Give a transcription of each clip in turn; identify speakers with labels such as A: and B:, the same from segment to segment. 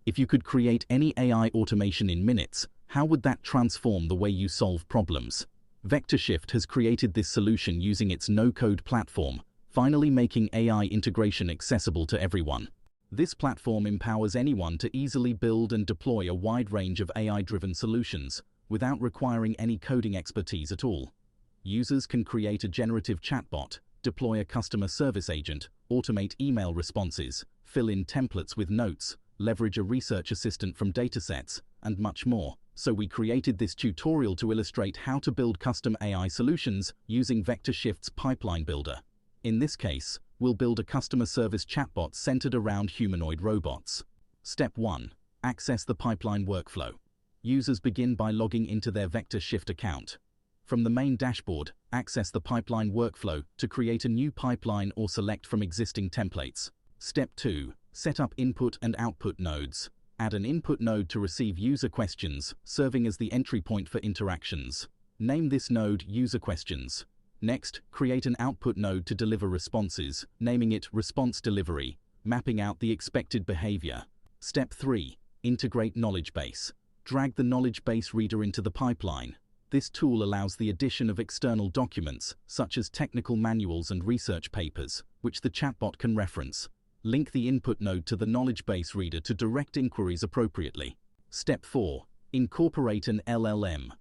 A: If you could create any AI automation in minutes, how would that transform the way you solve problems? VectorShift has created this solution using its no-code platform, finally making AI integration accessible to everyone. This platform empowers anyone to easily build and deploy a wide range of AI-driven solutions without requiring any coding expertise at all. Users can create a generative chatbot, deploy a customer service agent, automate email responses, fill in templates with notes, leverage a research assistant from datasets, and much more. So we created this tutorial to illustrate how to build custom AI solutions using VectorShift's Pipeline Builder. In this case, we'll build a customer service chatbot centered around humanoid robots. Step 1. Access the pipeline workflow. Users begin by logging into their VectorShift account. From the main dashboard, access the pipeline workflow to create a new pipeline or select from existing templates. Step 2. Set up input and output nodes. Add an input node to receive user questions, serving as the entry point for interactions. Name this node User Questions. Next, create an output node to deliver responses, naming it Response Delivery, mapping out the expected behavior. Step 3. Integrate knowledge base. Drag the knowledge base reader into the pipeline. This tool allows the addition of external documents, such as technical manuals and research papers, which the chatbot can reference. Link the input node to the knowledge base reader to direct inquiries appropriately. Step 4. Incorporate an LLM.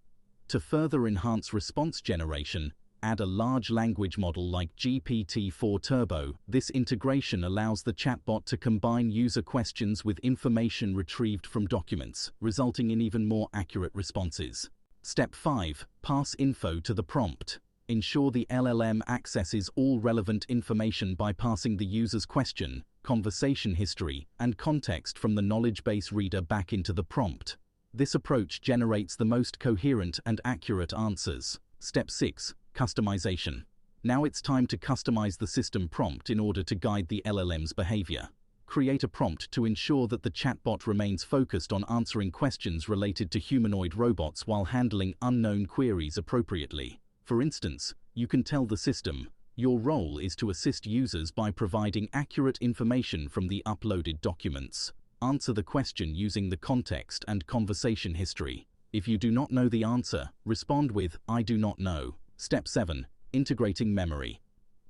A: To further enhance response generation, add a large language model like GPT-4 Turbo. This integration allows the chatbot to combine user questions with information retrieved from documents, resulting in even more accurate responses. Step 5. Pass info to the prompt. Ensure the LLM accesses all relevant information by passing the user's question, conversation history, and context from the knowledge base reader back into the prompt. This approach generates the most coherent and accurate answers. Step 6. Customization. Now it's time to customize the system prompt in order to guide the LLM's behavior. Create a prompt to ensure that the chatbot remains focused on answering questions related to humanoid robots while handling unknown queries appropriately. For instance, you can tell the system, your role is to assist users by providing accurate information from the uploaded documents. Answer the question using the context and conversation history. If you do not know the answer, respond with, I do not know. Step 7. Integrating memory.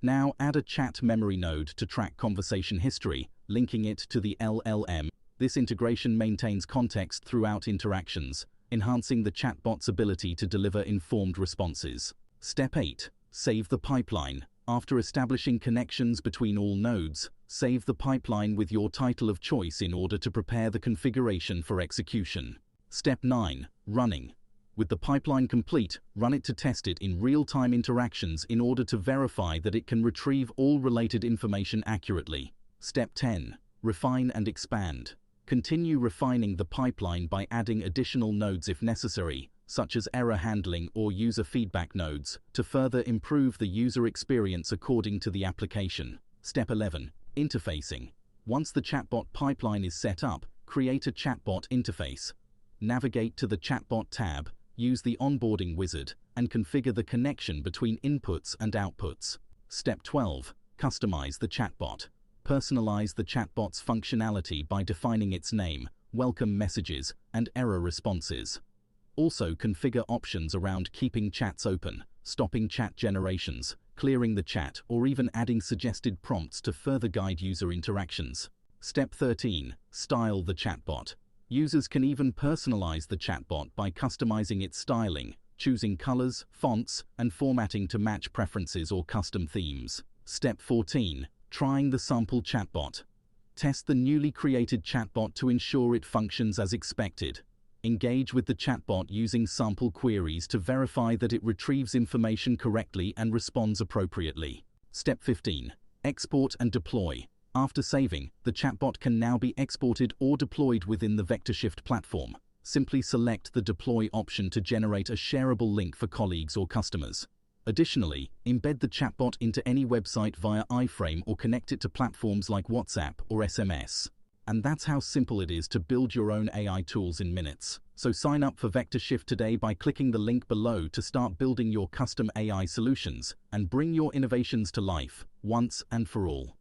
A: Now add a chat memory node to track conversation history, linking it to the LLM. This integration maintains context throughout interactions, enhancing the chatbot's ability to deliver informed responses. Step 8. Save the pipeline. After establishing connections between all nodes, save the pipeline with your title of choice in order to prepare the configuration for execution. Step 9. Running. With the pipeline complete, run it to test it in real-time interactions in order to verify that it can retrieve all related information accurately. Step 10. Refine and expand. Continue refining the pipeline by adding additional nodes if necessary, such as error handling or user feedback nodes, to further improve the user experience according to the application. Step 11. Interfacing. Once the chatbot pipeline is set up, create a chatbot interface. Navigate to the Chatbot tab, use the onboarding wizard, and configure the connection between inputs and outputs. Step 12. Customize the chatbot. Personalize the chatbot's functionality by defining its name, welcome messages, and error responses. Also configure options around keeping chats open, stopping chat generations, clearing the chat, or even adding suggested prompts to further guide user interactions. Step 13. Style the chatbot. Users can even personalize the chatbot by customizing its styling, choosing colors, fonts, and formatting to match preferences or custom themes. Step 14. Trying the sample chatbot. Test the newly created chatbot to ensure it functions as expected. Engage with the chatbot using sample queries to verify that it retrieves information correctly and responds appropriately. Step 15. Export and deploy. After saving, the chatbot can now be exported or deployed within the VectorShift platform. Simply select the deploy option to generate a shareable link for colleagues or customers. Additionally, embed the chatbot into any website via iframe or connect it to platforms like WhatsApp or SMS. And that's how simple it is to build your own AI tools in minutes. So sign up for VectorShift today by clicking the link below to start building your custom AI solutions and bring your innovations to life, once and for all.